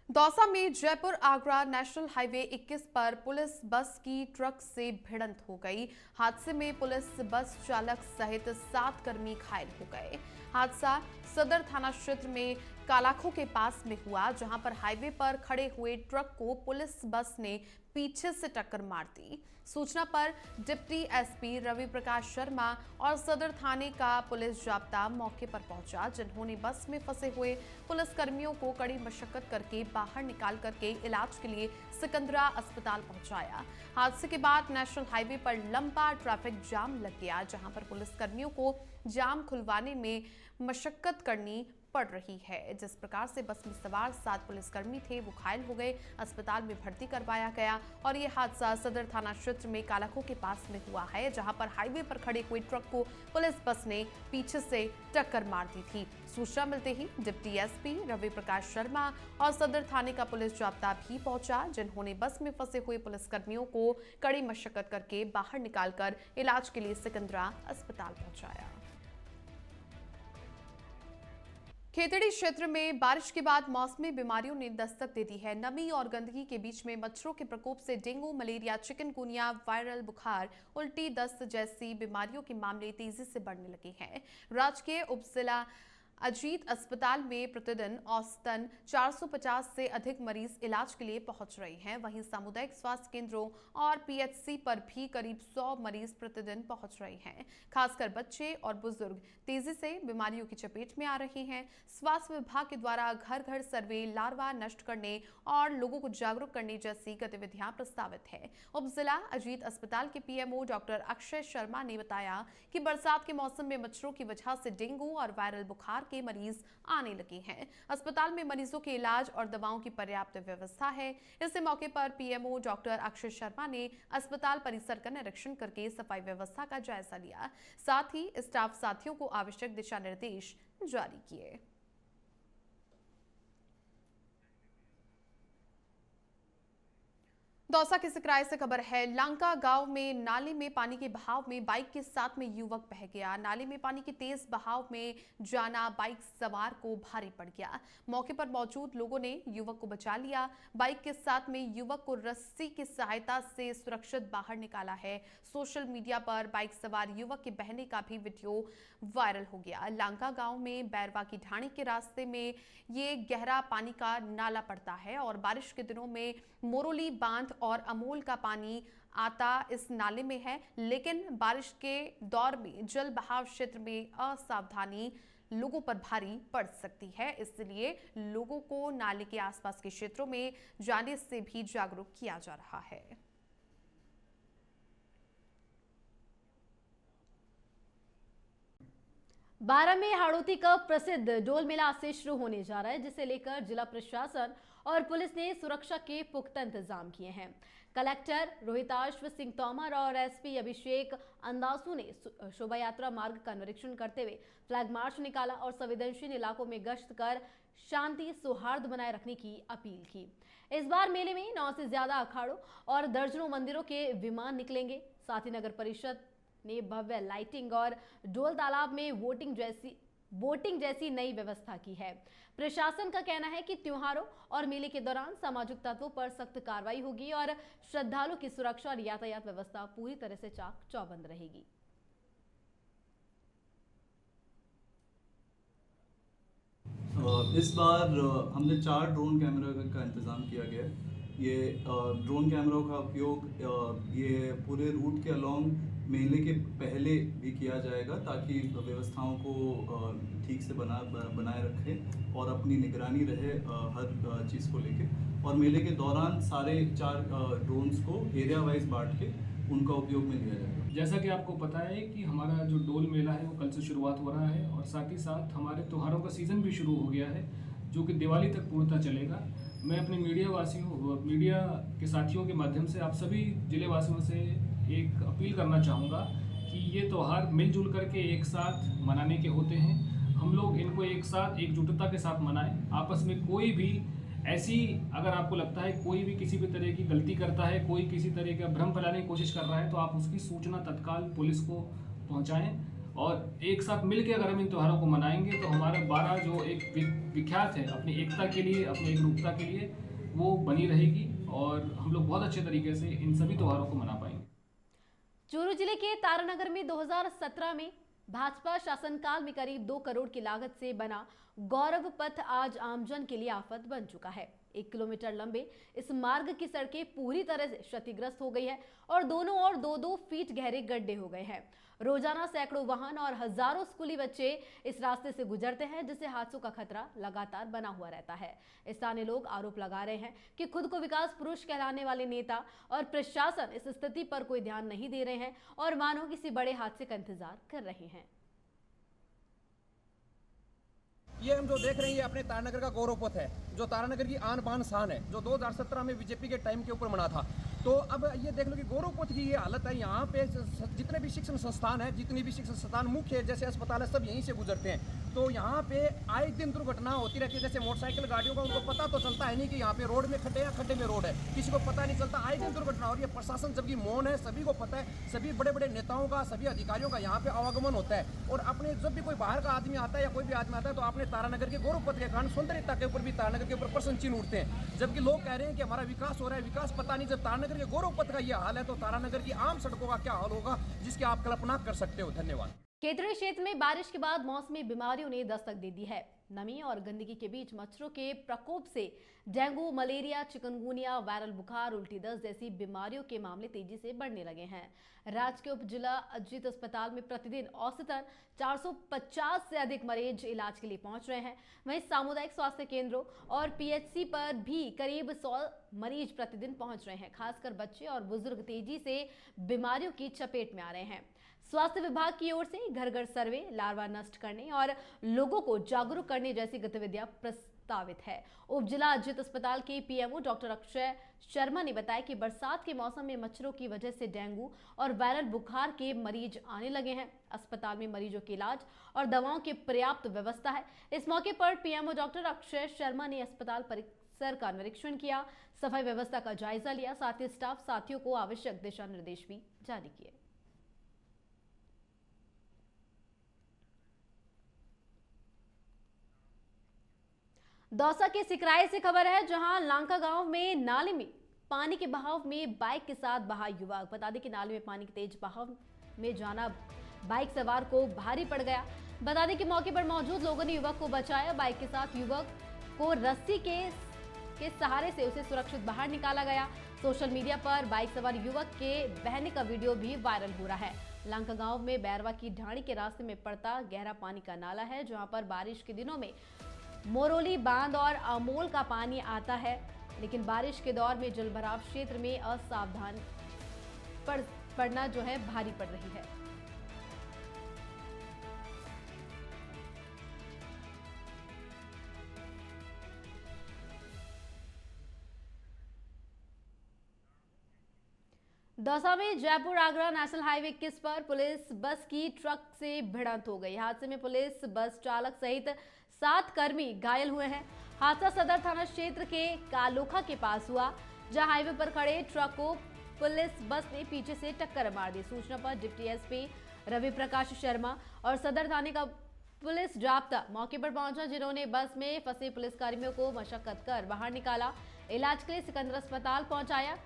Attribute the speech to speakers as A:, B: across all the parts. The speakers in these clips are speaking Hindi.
A: दौसा में जयपुर आगरा नेशनल हाईवे 21 पर पुलिस बस की ट्रक से भिड़ंत हो गई। हादसे में पुलिस बस चालक सहित 7 कर्मी घायल हो गए। हादसा सदर थाना क्षेत्र में कालाखो के पास में हुआ, जहां पर हाईवे पर खड़े हुए ट्रक को पुलिस बस ने पीछे से टक्कर मार दी। सूचना पर डिप्टी एसपी रवि प्रकाश शर्मा और सदर थाने का पुलिस जाब्ता मौके पर पहुंचा, जिन्होंने बस में फंसे हुए पुलिस कर्मियों को कड़ी मशक्कत करके बाहर निकाल करके इलाज के लिए सिकंदरा अस्पताल पहुंचाया। हादसे के बाद नेशनल हाईवे पर लंबा ट्रैफिक जाम लग गया, जहां पर पुलिस कर्मियों को जाम खुलवाने में मशक्कत करनी पड़ रही है। जिस प्रकार से बस में सवार 7 पुलिसकर्मी थे, वो घायल हो गए, अस्पताल में भर्ती करवाया गया। और ये हादसा सदर थाना क्षेत्र में कालाखो के पास में हुआ है, जहां पर हाईवे पर खड़े हुए ट्रक को पुलिस बस ने पीछे से टक्कर मार दी थी। सूचना मिलते ही डिप्टी एसपी रवि प्रकाश शर्मा और सदर थाने का पुलिस जाब्ता भी पहुंचा, जिन्होंने बस में फंसे हुए पुलिसकर्मियों को कड़ी मशक्कत करके बाहर निकालकर इलाज के लिए सिकंदरा अस्पताल पहुंचाया। खेतड़ी क्षेत्र में बारिश के बाद मौसमी बीमारियों ने दस्तक दे दी है। नमी और गंदगी के बीच में मच्छरों के प्रकोप से डेंगू, मलेरिया, चिकनगुनिया, वायरल बुखार, उल्टी, दस्त जैसी बीमारियों के मामले तेजी से बढ़ने लगे हैं। राजकीय उपजिला अजीत अस्पताल में प्रतिदिन औसतन 450 से अधिक मरीज इलाज के लिए पहुंच रहे हैं। वहीं सामुदायिक स्वास्थ्य केंद्रों और पीएचसी पर भी करीब 100 मरीज प्रतिदिन पहुंच रहे हैं। खासकर बच्चे और बुजुर्ग तेजी से बीमारियों की चपेट में आ रहे हैं। स्वास्थ्य विभाग के द्वारा घर घर सर्वे, लार्वा नष्ट करने और लोगों को जागरूक करने जैसी गतिविधियां प्रस्तावित है। उपजिला अजीत अस्पताल के पीएमओ डॉक्टर अक्षय शर्मा ने बताया कि बरसात के मौसम में मच्छरों की वजह से डेंगू और वायरल बुखार के मरीज आने लगे हैं। अस्पताल में मरीजों के इलाज और दवाओं की पर्याप्त व्यवस्था है। इस मौके पर पीएमओ डॉक्टर अक्षय शर्मा ने अस्पताल परिसर का निरीक्षण करके सफाई व्यवस्था का जायजा लिया, साथ ही स्टाफ साथियों को आवश्यक दिशा निर्देश जारी किए। दौसा के सिकराय से खबर है। लांका गांव में नाले में पानी के बहाव में बाइक के साथ में युवक बह गया। नाले में पानी के तेज बहाव में जाना बाइक सवार को भारी पड़ गया। मौके पर मौजूद लोगों ने युवक को बचा लिया। बाइक के साथ में युवक को रस्सी की सहायता से सुरक्षित बाहर निकाला है। सोशल मीडिया पर बाइक सवार युवक के बहने का भी वीडियो वायरल हो गया। लांका गांव में बैरवा की ढाणी के रास्ते में ये गहरा पानी का नाला पड़ता है और बारिश के दिनों में मोरोली बांध और अमोल का पानी आता इस नाले में है, लेकिन बारिश के दौर में जल बहाव क्षेत्र में असावधानी लोगों पर भारी पड़ सकती है। इसलिए लोगों को नाले के आसपास के क्षेत्रों में जाने से भी जागरूक किया जा रहा है।
B: 12 में हाड़ौती का प्रसिद्ध डोल मेला आज से शुरू होने जा रहा है, जिसे लेकर जिला प्रशासन और पुलिस ने सुरक्षा के पुख्ता इंतजाम किए हैं। कलेक्टर रोहिताश्व सिंह तोमर और एसपी अभिषेक अंदासू ने शोभा यात्रा मार्ग का निरीक्षण करते हुए फ्लैग मार्च निकाला और संवेदनशील इलाकों में गश्त कर शांति सौहार्द बनाए रखने की अपील की। इस बार मेले में 9 से ज्यादा अखाड़ों और दर्जनों मंदिरों के विमान निकलेंगे। साथ ही नगर परिषद ने भव्य लाइटिंग और डोल तालाब में बोटिंग जैसी नई व्यवस्था की है। प्रशासन का कहना है कि त्योहारों और मेले के दौरान सामाजिक तत्वों पर सख्त कार्रवाई होगी और श्रद्धालुओं की सुरक्षा और यातायात व्यवस्था पूरी तरह से चाक चौबंद रहेगी।
C: इस बार हमने 4 ड्रोन कैमरा का इंतज़ाम किया गया है। ये ड्रोन कैमरों का उपयोग ये पूरे रूट के अलोंग मेले के पहले भी किया जाएगा, ताकि व्यवस्थाओं को ठीक से बनाए रखें और अपनी निगरानी रहे हर चीज़ को लेके। और मेले के दौरान सारे 4 ड्रोन्स को एरिया वाइज बांट के उनका उपयोग में लिया जाएगा।
D: जैसा कि आपको पता है कि हमारा जो डोल मेला है वो कल से शुरुआत हो रहा है और साथ ही साथ हमारे त्योहारों का सीज़न भी शुरू हो गया है, जो कि दिवाली तक पूर्णतः चलेगा। मैं अपने मीडिया के साथियों के माध्यम से आप सभी जिले वासियों से एक अपील करना चाहूँगा कि ये त्यौहार मिलजुल करके एक साथ मनाने के होते हैं। हम लोग इनको एक साथ एकजुटता के साथ मनाएं। आपस में कोई भी ऐसी अगर आपको लगता है कोई भी किसी भी तरह की गलती करता है, कोई किसी तरह का भ्रम फैलाने की कोशिश कर रहा है, तो आप उसकी सूचना तत्काल पुलिस को पहुंचाएं और एक साथ मिलकर अगर हम इन त्योहारों को मनाएंगे तो हमारा 12 जो एक विख्यात है अपनी एकता के लिए, अपनी एकरूपता के लिए, वो बनी रहेगी और हम लोग बहुत अच्छे तरीके से इन सभी त्योहारों को मना पाएंगे।
B: चूरू जिले के तारानगर में 2017 में भाजपा शासनकाल में करीब 2 करोड़ की लागत से बना गौरव पथ आज आमजन के लिए आफत बन चुका है। 1 किलोमीटर लंबे इस मार्ग की सड़कें पूरी तरह से क्षतिग्रस्त हो गई है और दोनों ओर 2-2 फीट गहरे गड्ढे हो गए हैं। रोजाना सैकड़ों वाहन और हजारों स्कूली बच्चे इस रास्ते से गुजरते हैं, जिससे हादसों का खतरा लगातार बना हुआ रहता है। स्थानीय लोग आरोप लगा रहे हैं कि खुद को विकास पुरुष कहलाने वाले नेता और प्रशासन इस स्थिति पर कोई ध्यान नहीं दे रहे हैं और मानो किसी बड़े हादसे का इंतजार कर रहे हैं।
E: ये हम जो देख रहे हैं ये अपने तारानगर का गौरव पथ है, जो तारानगर की आन बान शान है, जो 2017 में बीजेपी के टाइम के ऊपर बना था। तो अब ये देख लो कि गौरव पथ की ये हालत है। यहाँ पे जितने भी शिक्षण संस्थान है, जितनी भी शिक्षण संस्थान मुख्य है, जैसे अस्पताल है, सब यहीं से गुजरते हैं। तो यहाँ पे आए दिन दुर्घटना होती रहती है। जैसे मोटरसाइकिल गाड़ियों का उनको पता तो चलता है नहीं कि यहाँ पे रोड में खड्डे या खड्डे में रोड है, किसी को पता नहीं चलता। आए दिन दुर्घटना और ये प्रशासन जबकि मौन है, सभी को पता है, सभी बड़े बड़े नेताओं का, सभी अधिकारियों का यहाँ पे आवागमन होता है। और अपने जब भी कोई बाहर का आदमी आता है या कोई भी आदमी आता है तो अपने तारानगर के गौरव पथ के कारण सौंदर्यता के ऊपर भी तारानगर के ऊपर प्रश्न चिन्ह उठते हैं। जबकि लोग कह रहे हैं कि हमारा विकास हो रहा है, विकास पता नहीं। जब तारानगर के गौरव पथ का ये हाल है तो तारानगर की आम सड़कों का क्या हाल होगा, जिसकी आप कल्पना कर सकते हो। धन्यवाद।
B: केतड़ी क्षेत्र में बारिश के बाद मौसमी बीमारियों ने दस्तक दे दी है। नमी और गंदगी के बीच मच्छरों के प्रकोप से डेंगू, मलेरिया, चिकनगुनिया, वायरल बुखार, उल्टी दस्त जैसी बीमारियों के मामले तेजी से बढ़ने लगे हैं। राज्य के उपजिला अजीत अस्पताल में प्रतिदिन औसतन 450 से अधिक मरीज इलाज के लिए पहुंच रहे हैं। वहीं सामुदायिक स्वास्थ्य केंद्रों और पीएचसी पर भी करीब 100 मरीज प्रतिदिन पहुंच रहे हैं। खासकर बच्चे और बुजुर्ग तेजी से बीमारियों की चपेट में आ रहे हैं। स्वास्थ्य विभाग की ओर से घर घर सर्वे, लार्वा नष्ट करने और लोगों को जागरूक करने जैसी गतिविधियां प्रस्तावित है। उप जिला अजीत अस्पताल के पीएमओ डॉक्टर अक्षय शर्मा ने बताया कि बरसात के मौसम में मच्छरों की वजह से डेंगू और वायरल बुखार के मरीज आने लगे हैं। अस्पताल में मरीजों के इलाज और दवाओं की पर्याप्त व्यवस्था है। इस मौके पर पीएमओ डॉक्टर अक्षय शर्मा ने अस्पताल परिसर का निरीक्षण किया, सफाई व्यवस्था का जायजा लिया, साथ ही स्टाफ साथियों को आवश्यक दिशा निर्देश भी जारी किए। दौसा के सिकराई से खबर है, जहां लांका गांव में नाले में पानी के बहाव में बाइक के साथ बहा युवक। बता दें कि नाले में पानी के तेज बहाव में जाना बाइक सवार को भारी पड़ गया। बता दें कि मौके पर मौजूद लोगों ने युवक को बचाया। बाइक के साथ युवक को रस्सी के सहारे से उसे सुरक्षित बाहर निकाला गया। सोशल मीडिया पर बाइक सवार युवक के बहने का वीडियो भी वायरल हो रहा है। लांका गांव में बैरवा की ढाणी के रास्ते में पड़ता गहरा पानी का नाला है, जहां पर बारिश के दिनों में मोरोली बांध और अमोल का पानी आता है, लेकिन बारिश के दौर में जलभराव क्षेत्र में असावधान पड़ना जो है भारी पड़ रही है। दौसा में जयपुर आगरा नेशनल हाईवे 21 पर पुलिस बस की ट्रक से भिड़ंत हो गई। हादसे में पुलिस बस चालक सहित 7 कर्मी घायल हुए हैं। हादसा सदर थाना क्षेत्र के कालोखा के पास हुआ, जहां हाईवे पर खड़े ट्रक को पुलिस बस ने पीछे से टक्कर मार दी। सूचना पर डिप्टी एसपी रवि प्रकाश शर्मा और सदर थाने का पुलिस जाब्ता मौके पर पहुंचा, जिन्होंने बस में फंसे पुलिसकर्मियों को मशक्कत कर बाहर निकाला, इलाज के लिए सिकंदर अस्पताल पहुंचाया।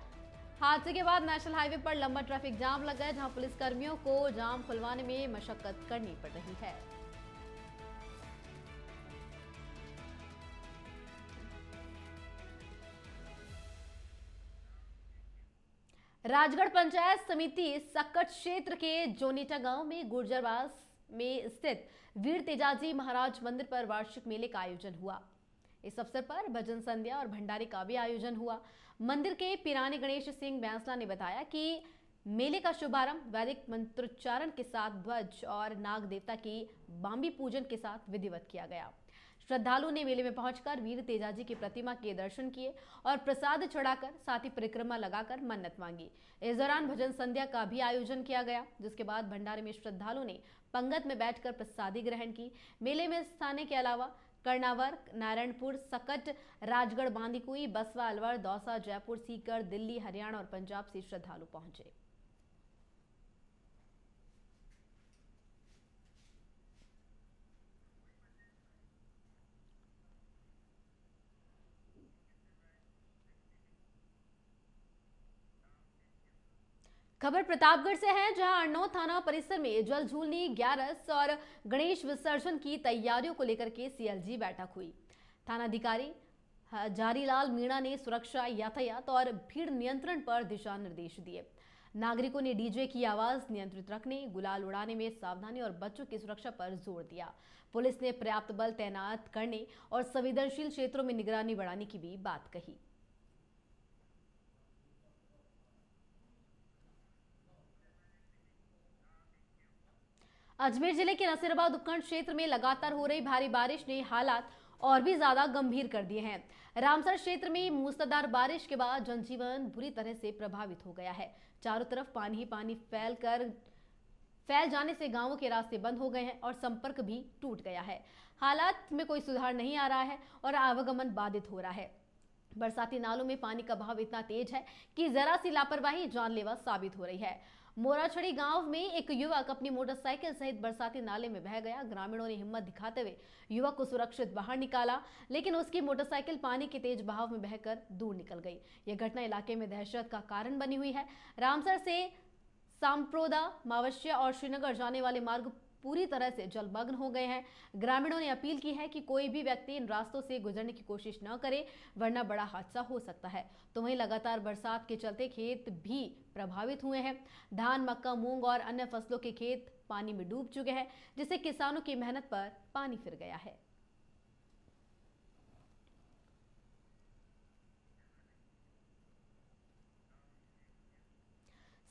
B: हादसे के बाद नेशनल हाईवे पर लंबा ट्रैफिक जाम लग गया, जहां पुलिसकर्मियों को जाम खुलवाने में मशक्कत करनी पड़ रही है। राजगढ़ पंचायत समिति सक्कट क्षेत्र के जोनीटा गांव में गुर्जरवास में स्थित वीर तेजाजी महाराज मंदिर पर वार्षिक मेले का आयोजन हुआ। इस अवसर पर भजन संध्या और भंडारे का भी आयोजन हुआ। मंदिर के पिरानी गणेश सिंह बैंसला ने बताया कि मेले का शुभारंभ वैदिक मंत्रोच्चारण के साथ ध्वज और नाग देवता की बांबी पूजन के साथ विधिवत किया गया। श्रद्धालुओं ने मेले में पहुंचकर वीर तेजाजी की प्रतिमा के दर्शन किए और प्रसाद चढ़ाकर साथ ही परिक्रमा लगाकर मन्नत मांगी। इस दौरान भजन संध्या का भी आयोजन किया गया, जिसके बाद भंडारे में श्रद्धालुओं ने पंगत में बैठकर प्रसादी ग्रहण की। मेले में स्थानीय के अलावा कर्णावर, नारायणपुर, सकट, राजगढ़, बांदीकुई, बसवा, अलवर, दौसा, जयपुर, सीकर, दिल्ली, हरियाणा और पंजाब से श्रद्धालु पहुंचे। खबर प्रतापगढ़ से है, जहां अरनौद थाना परिसर में जल झूलनी, ग्यारस और गणेश विसर्जन की तैयारियों को लेकर के सीएलजी बैठक हुई। थानाधिकारी जारीलाल मीणा ने सुरक्षा, यातायात और भीड़ नियंत्रण पर दिशा निर्देश दिए। नागरिकों ने डीजे की आवाज नियंत्रित रखने, गुलाल उड़ाने में सावधानी और बच्चों की सुरक्षा पर जोर दिया। पुलिस ने पर्याप्त बल तैनात करने और संवेदनशील क्षेत्रों में निगरानी बढ़ाने की भी बात कही। अजमेर जिले के नसीराबाद उपखंड क्षेत्र में लगातार हो रही भारी बारिश ने हालात और भी ज्यादा गंभीर कर दिए हैं। रामसर क्षेत्र में मूसलाधार बारिश के बाद जनजीवन बुरी तरह से प्रभावित हो गया है। चारों तरफ पानी ही पानी फैल जाने से गांवों के रास्ते बंद हो गए हैं और संपर्क भी टूट गया है। हालात में कोई सुधार नहीं आ रहा है और आवागमन बाधित हो रहा है। बरसाती नालों में पानी का बहाव इतना तेज है कि जरा सी लापरवाही जानलेवा साबित हो रही है। मोराछड़ी गांव में एक युवक अपनी मोटरसाइकिल सहित बरसाती नाले में बह गया। ग्रामीणों ने हिम्मत दिखाते हुए युवक को सुरक्षित बाहर निकाला, लेकिन उसकी मोटरसाइकिल पानी के तेज बहाव में बहकर दूर निकल गई। यह घटना इलाके में दहशत का कारण बनी हुई है। रामसर से सांप्रोदा, मावस्या और श्रीनगर जाने वाले मार्ग पूरी तरह से जलमग्न हो गए हैं। ग्रामीणों ने अपील की है कि कोई भी व्यक्ति इन रास्तों से गुजरने की कोशिश न करे, वरना बड़ा हादसा हो सकता है। तो वहीं लगातार बरसात के चलते खेत भी प्रभावित हुए हैं। धान, मक्का, मूंग और अन्य फसलों के खेत पानी में डूब चुके हैं, जिससे किसानों की मेहनत पर पानी फिर गया है।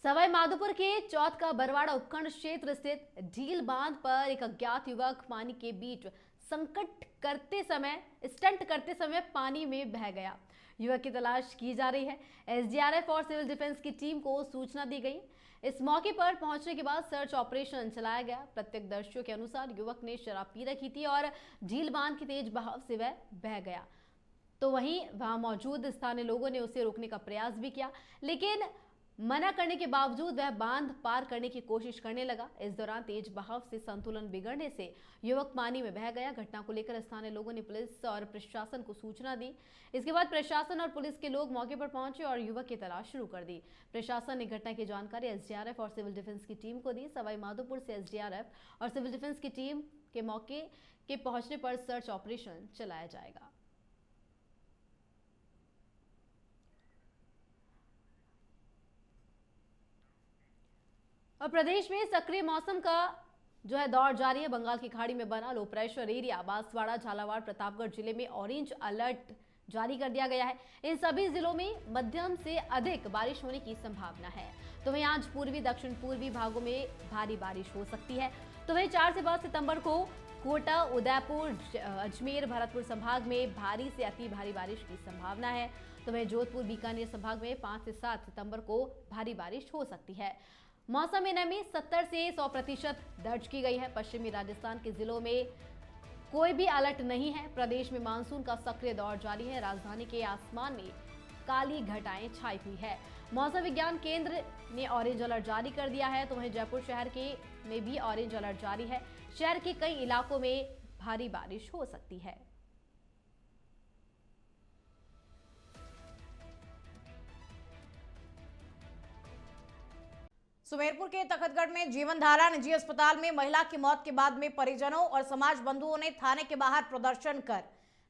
B: सवाई माधोपुर के चौथ का बरवाड़ा उपखंड क्षेत्र स्थित ढील बांध पर एक अज्ञात युवक पानी के बीच स्टंट करते समय पानी में बह गया। युवक की तलाश की जा रही है। एसडीआरएफ और सिविल डिफेंस की टीम को सूचना दी गई। इस मौके पर पहुंचने के बाद सर्च ऑपरेशन चलाया गया। प्रत्यक्षदर्शियों के अनुसार युवक ने शराब पी रखी थी और ढील बांध के तेज बहाव से वह बह गया। तो वहीं वहां मौजूद स्थानीय लोगों ने उसे रोकने का प्रयास भी किया, लेकिन मना करने के बावजूद वह बांध पार करने की कोशिश करने लगा। इस दौरान तेज बहाव से संतुलन बिगड़ने से युवक पानी में बह गया। घटना को लेकर स्थानीय लोगों ने पुलिस और प्रशासन को सूचना दी। इसके बाद प्रशासन और पुलिस के लोग मौके पर पहुंचे और युवक की तलाश शुरू कर दी। प्रशासन ने घटना की जानकारी एसडीआरएफ और सिविल डिफेंस की टीम को दी। सवाई माधोपुर से एसडीआरएफ और सिविल डिफेंस की टीम के मौके के पहुंचने पर सर्च ऑपरेशन चलाया जाएगा। और प्रदेश में सक्रिय मौसम का दौर जारी है। बंगाल की खाड़ी में बना low pressure area Banswara, Jhalawar, Pratapgarh जिले में ऑरेंज अलर्ट जारी कर दिया गया है। इन सभी जिलों में मध्यम से अधिक बारिश होने की संभावना है। तो वहीं आज पूर्वी, दक्षिण पूर्वी भागों में भारी बारिश हो सकती है। तो वहीं 4 से 5 सितंबर को कोटा, उदयपुर, अजमेर, भरतपुर संभाग में भारी से अति भारी बारिश की संभावना है। तो वहीं जोधपुर, बीकानेर संभाग में 5 से 7 सितंबर को भारी बारिश हो सकती है। मौसम में नमी 70 से 100% दर्ज की गई है। पश्चिमी राजस्थान के जिलों में कोई भी अलर्ट नहीं है। प्रदेश में मानसून का सक्रिय दौर जारी है। राजधानी के आसमान में काली घटाएं छाई हुई है। मौसम विज्ञान केंद्र ने ऑरेंज अलर्ट जारी कर दिया है। तो वहीं जयपुर शहर में भी ऑरेंज अलर्ट जारी है। शहर के कई इलाकों में भारी बारिश हो सकती है।
F: सुमेरपुर के तखतगढ़ में जीवनधारा निजी अस्पताल में महिला की मौत के बाद में परिजनों और समाज बंधुओं ने थाने के बाहर प्रदर्शन कर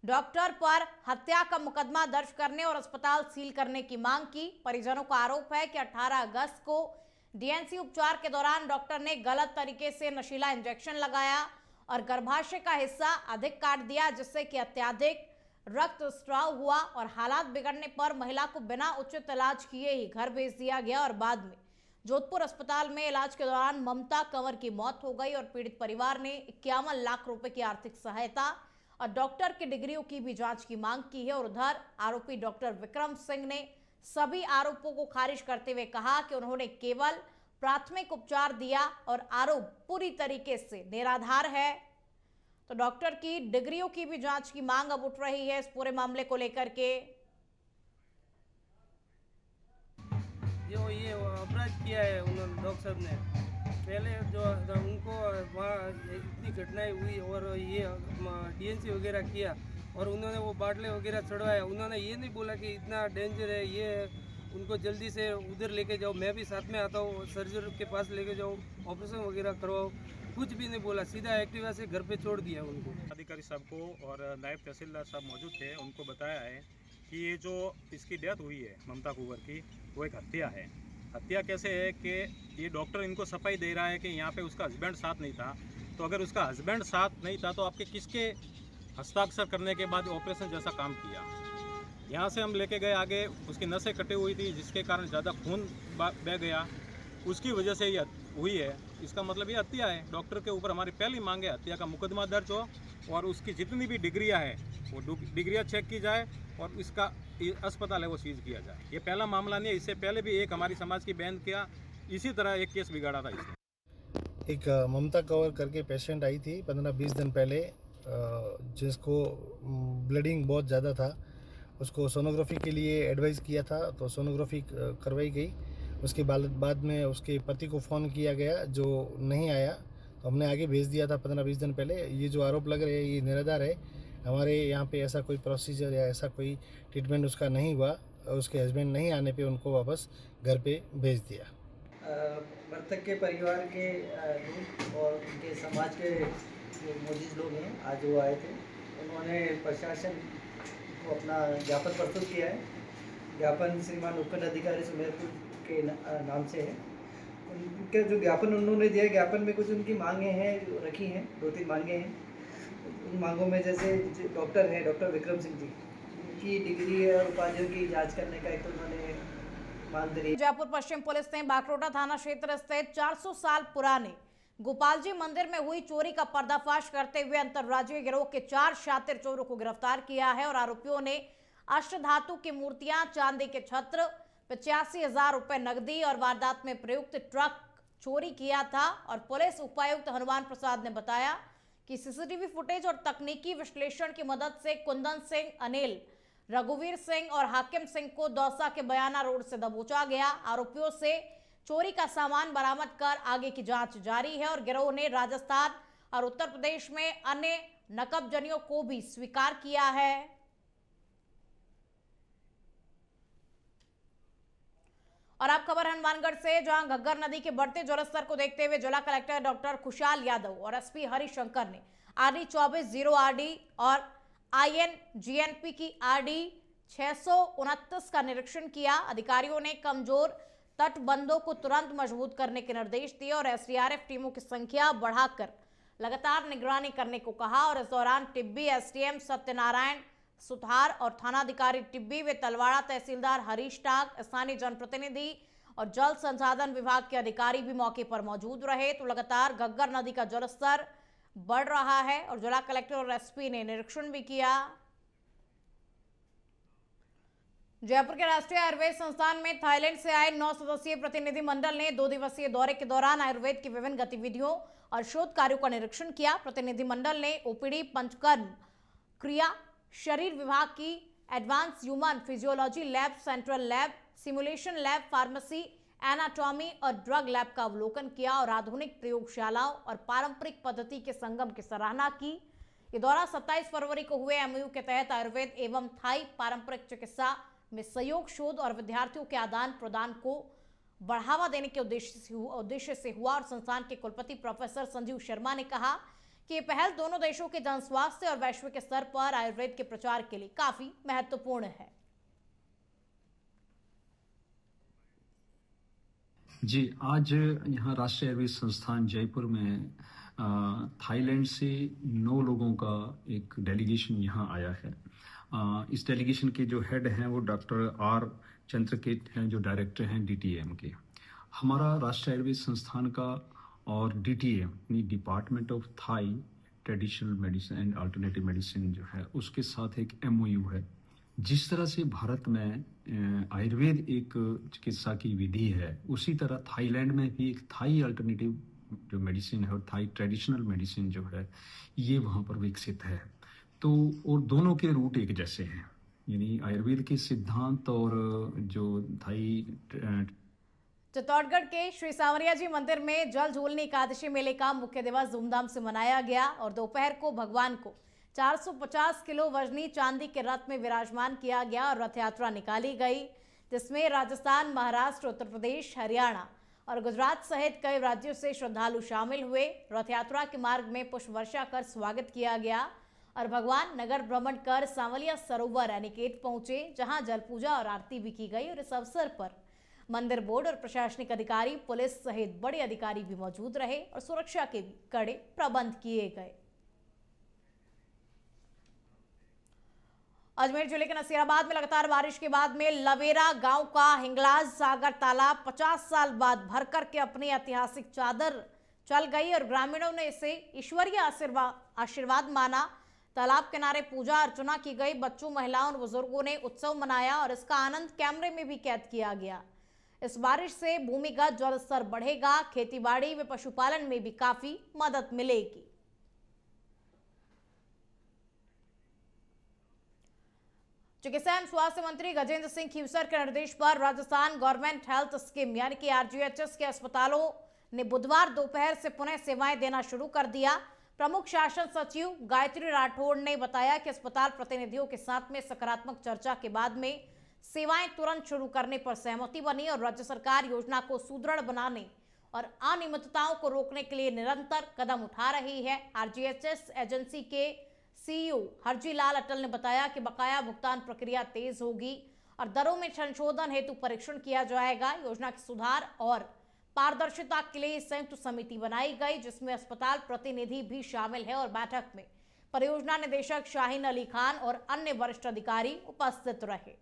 F: डॉक्टर पर हत्या का मुकदमा दर्ज करने और अस्पताल सील करने की मांग की। परिजनों का आरोप है कि 18 अगस्त को डीएनसी उपचार के दौरान डॉक्टर ने गलत तरीके से नशीला इंजेक्शन लगाया और गर्भाशय का हिस्सा अधिक काट दिया, जिससे कि अत्यधिक रक्तस्राव हुआ और हालात बिगड़ने पर महिला को बिना उचित इलाज किए ही घर भेज दिया गया और बाद में जोधपुर अस्पताल में इलाज के दौरान ममता कंवर की मौत हो गई और पीड़ित परिवार ने 51 लाख रुपए की आर्थिक सहायता और डॉक्टर की डिग्रियों की भी जांच की मांग की है। और उधर आरोपी डॉक्टर विक्रम सिंह ने सभी आरोपों को खारिज करते हुए कहा कि उन्होंने केवल प्राथमिक उपचार दिया और आरोप पूरी तरीके से निराधार है। तो डॉक्टर की डिग्रियों की भी जांच की मांग अब उठ रही है इस पूरे मामले को लेकर के।
G: ये अपराध किया है उन्होंने, डॉक्टर साहब ने पहले जो उनको वहाँ इतनी घटनाएं हुई और ये डीएनसी वगैरह किया और उन्होंने वो बाटले वगैरह चढ़वाया। उन्होंने ये नहीं बोला कि इतना डेंजर है ये उनको जल्दी से उधर लेके जाओ, मैं भी साथ में आता हूँ, सर्जरी के पास लेके जाओ, ऑपरेशन वगैरह करवाओ, कुछ भी नहीं बोला, सीधा एक्टिवा से घर पे छोड़ दिया उनको।
H: अधिकारी साहब को और नायब तहसीलदार साहब मौजूद थे, उनको बताया है कि ये जो इसकी डेथ हुई है ममता कुंवर की, वो एक हत्या है। हत्या कैसे है कि ये डॉक्टर इनको सफाई दे रहा है कि यहाँ पे उसका हस्बैंड साथ नहीं था, तो अगर उसका हस्बैंड साथ नहीं था तो आपके किसके हस्ताक्षर करने के बाद ऑपरेशन जैसा काम किया। यहाँ से हम लेके गए आगे, उसकी नसें कटी हुई थी जिसके कारण ज़्यादा खून बह गया, उसकी वजह से ये हुई है। इसका मतलब ये हत्या है। डॉक्टर के ऊपर हमारी पहली मांग है हत्या का मुकदमा दर्ज हो और उसकी जितनी भी डिग्रियाँ हैं वो डिग्रियाँ चेक की जाए और इसका अस्पताल है वो सीज किया जाए। ये पहला मामला नहीं है, इससे पहले भी एक हमारी समाज की बहन किया इसी तरह एक केस बिगाड़ा था इसने।
I: एक ममता कंवर करके पेशेंट आई थी 15-20 दिन पहले, जिसको ब्लीडिंग बहुत ज़्यादा था। उसको सोनोग्राफी के लिए एडवाइस किया था तो सोनोग्राफी करवाई गई। उसके बाद में उसके पति को फ़ोन किया गया जो नहीं आया, तो हमने आगे भेज दिया था 15-20 दिन पहले। ये जो आरोप लग रहे हैं ये निराधार है। हमारे यहाँ पे ऐसा कोई प्रोसीजर या ऐसा कोई ट्रीटमेंट उसका नहीं हुआ। उसके हस्बैंड नहीं आने पे उनको वापस घर पे भेज दिया।
J: मृतक के परिवार के लोग और उनके समाज के जो मौजूद लोग हैं आज वो आए थे, उन्होंने प्रशासन को अपना ज्ञापन प्रस्तुत किया है। ज्ञापन श्रीमान उपखंड अधिकारी सुमेरपुर के नाम से है। उनका जो ज्ञापन उन्होंने दिया, ज्ञापन में कुछ उनकी मांगें हैं जो रखी हैं, 2-3 मांगें हैं। उन मांगों में जैसे डॉक्टर हैं, डॉक्टर विक्रम सिंह जी, उनकी डिग्री और उपाधियों की जाँच करने का एक तो उन्होंने मांग करी।
F: जयपुर पश्चिम पुलिस ने बागरोटा थाना क्षेत्र स्थित 400 साल पुराने गोपाल जी मंदिर में हुई चोरी का पर्दाफाश करते हुए अंतर्राज्यीय गिरोह के 4 शातिर चोरों को गिरफ्तार किया है और आरोपियों ने अष्टधातु की मूर्तियां, चांदी के छत्र, 85,000 रुपए नकदी और वारदात में प्रयुक्त ट्रक चोरी किया था। और पुलिस उपायुक्त हनुमान प्रसाद ने बताया कि सीसीटीवी फुटेज और तकनीकी विश्लेषण की मदद से कुंदन सिंह, अनिल, रघुवीर सिंह और हाकिम सिंह को दौसा के बयाना रोड से दबोचा गया। आरोपियों से चोरी का सामान बरामद कर आगे की जांच जारी है और गिरोह ने राजस्थान और उत्तर प्रदेश में अन्य नकबजनियों को भी स्वीकार किया है। और अब खबर हनुमानगढ़ से, जहां घग्गर नदी के बढ़ते जलस्तर को देखते हुए जिला कलेक्टर डॉक्टर खुशहाल यादव और एसपी हरिशंकर ने RD 24-0 RD और INGNP की RD 629 का निरीक्षण किया। अधिकारियों ने कमजोर तटबंधों को तुरंत मजबूत करने के निर्देश दिए और SDRF टीमों की संख्या बढ़ाकर लगातार निगरानी करने को कहा। और इस दौरान टिब्बी SDM सत्यनारायण सुथार और थानाधिकारी टिब्बी व तलवाड़ा तहसीलदार हरीश टाक, स्थानीय जनप्रतिनिधि और जल संसाधन विभाग के अधिकारी भी मौके पर मौजूद रहे। तो लगातार घग्गर नदी का जलस्तर बढ़ रहा है और जिला कलेक्टर और एसपी ने निरीक्षण भी किया। जयपुर के राष्ट्रीय आयुर्वेद संस्थान में थाईलैंड से आए 9 सदस्यीय प्रतिनिधि मंडल ने 2 दिवसीय दौरे के दौरान आयुर्वेद की विभिन्न गतिविधियों और शोध कार्यों का निरीक्षण किया। प्रतिनिधि मंडल ने OPD, पंचकर्म क्रिया, शरीर विभाग की advance human physiology lab, central lab, simulation lab, pharmacy, anatomy और ड्रग लैब का अवलोकन किया और आधुनिक प्रयोगशालाओं और पारंपरिक पद्धति के संगम की सराहना की। ये दौरा 27 फरवरी को हुए MOU के तहत आयुर्वेद एवं थाई पारंपरिक चिकित्सा में सहयोग, शोध और विद्यार्थियों के आदान प्रदान को बढ़ावा देने के उद्देश्य से हुआ। और संस्थान के कुलपति प्रोफेसर संजीव शर्मा ने कहा कि ये पहल दोनों देशों के जन स्वास्थ्य और वैश्विक स्तर पर आयुर्वेद के प्रचार के लिए काफी महत्वपूर्ण है।
K: जी, आज यहाँ राष्ट्रीय आयुर्वेद संस्थान जयपुर में थाईलैंड से 9 लोगों का एक डेलीगेशन यहाँ आया है। इस डेलीगेशन के जो हेड हैं वो डॉक्टर R चंद्रकेत हैं, जो डायरेक्टर हैं DTM के। हमारा राष्ट्रीय आयुर्वेद संस्थान का और DTM यानी department of thigh traditional medicine and alternative medicine जो है उसके साथ एक MOU है। जिस तरह से भारत में आयुर्वेद एक चिकित्सा की विधि है, उसी तरह थाईलैंड में भी एक थाई अल्टरनेटिव जो मेडिसिन है और थाई ट्रेडिशनल मेडिसिन जो है ये वहाँ पर विकसित है। तो और दोनों के रूट एक जैसे हैं, यानी आयुर्वेद के सिद्धांत और जो थाई।
F: चित्तौड़गढ़ के श्री सांवरिया जी मंदिर में जल झूलनी एकादशी मेले का मुख्य दिवस धूमधाम से मनाया गया और दोपहर को भगवान को 450 किलो वजनी चांदी के रथ में विराजमान किया गया और रथ यात्रा निकाली गई। जिसमें राजस्थान, महाराष्ट्र, उत्तर प्रदेश, हरियाणा और गुजरात सहित कई राज्यों से श्रद्धालु शामिल हुए। रथ यात्रा के मार्ग में पुष्प वर्षा कर स्वागत किया गया और भगवान नगर भ्रमण कर सांवलिया सरोवर एनिकेट पहुंचे, जहां जल पूजा और आरती भी की गई। और इस अवसर पर मंदिर बोर्ड और प्रशासनिक अधिकारी, पुलिस सहित बड़े अधिकारी भी मौजूद रहे और सुरक्षा के भी कड़े प्रबंध किए गए। अजमेर जिले के नसीराबाद में लगातार बारिश के बाद में लवेरा गांव का हिंगलाज सागर तालाब 50 साल बाद भरकर के अपनी ऐतिहासिक चादर चल गई और ग्रामीणों ने इसे ईश्वरीय आशीर्वाद माना। तालाब किनारे पूजा अर्चना की गई। बच्चों, महिलाओं और बुजुर्गों ने उत्सव मनाया और इसका आनंद कैमरे में भी कैद किया गया। इस बारिश से भूमिगत जल स्तर बढ़ेगा, खेतीबाड़ी व पशुपालन में भी काफी मदद मिलेगी। चिकित्सा एवं स्वास्थ्य मंत्री गजेंद्र सिंह खीवसर के निर्देश पर राजस्थान गवर्नमेंट हेल्थ स्कीम यानी कि आरजीएचएस के अस्पतालों ने बुधवार दोपहर से पुनः सेवाएं देना शुरू कर दिया। प्रमुख शासन सचिव गायत्री राठौड़ ने बताया कि अस्पताल प्रतिनिधियों के साथ में सकारात्मक चर्चा के बाद में सेवाएं तुरंत शुरू करने पर सहमति बनी और राज्य सरकार योजना को सुदृढ़ बनाने और अनियमितताओं को रोकने के लिए निरंतर कदम उठा रही है। आरजीएचएस एजेंसी के सीईओ हरजी लाल अटल ने बताया कि बकाया भुगतान प्रक्रिया तेज होगी और दरों में संशोधन हेतु परीक्षण किया जाएगा। योजना के सुधार और पारदर्शिता के लिए संयुक्त समिति बनाई गई, जिसमें अस्पताल प्रतिनिधि भी शामिल है और बैठक में परियोजना निदेशक शाहीन अली खान और अन्य वरिष्ठ अधिकारी उपस्थित रहे।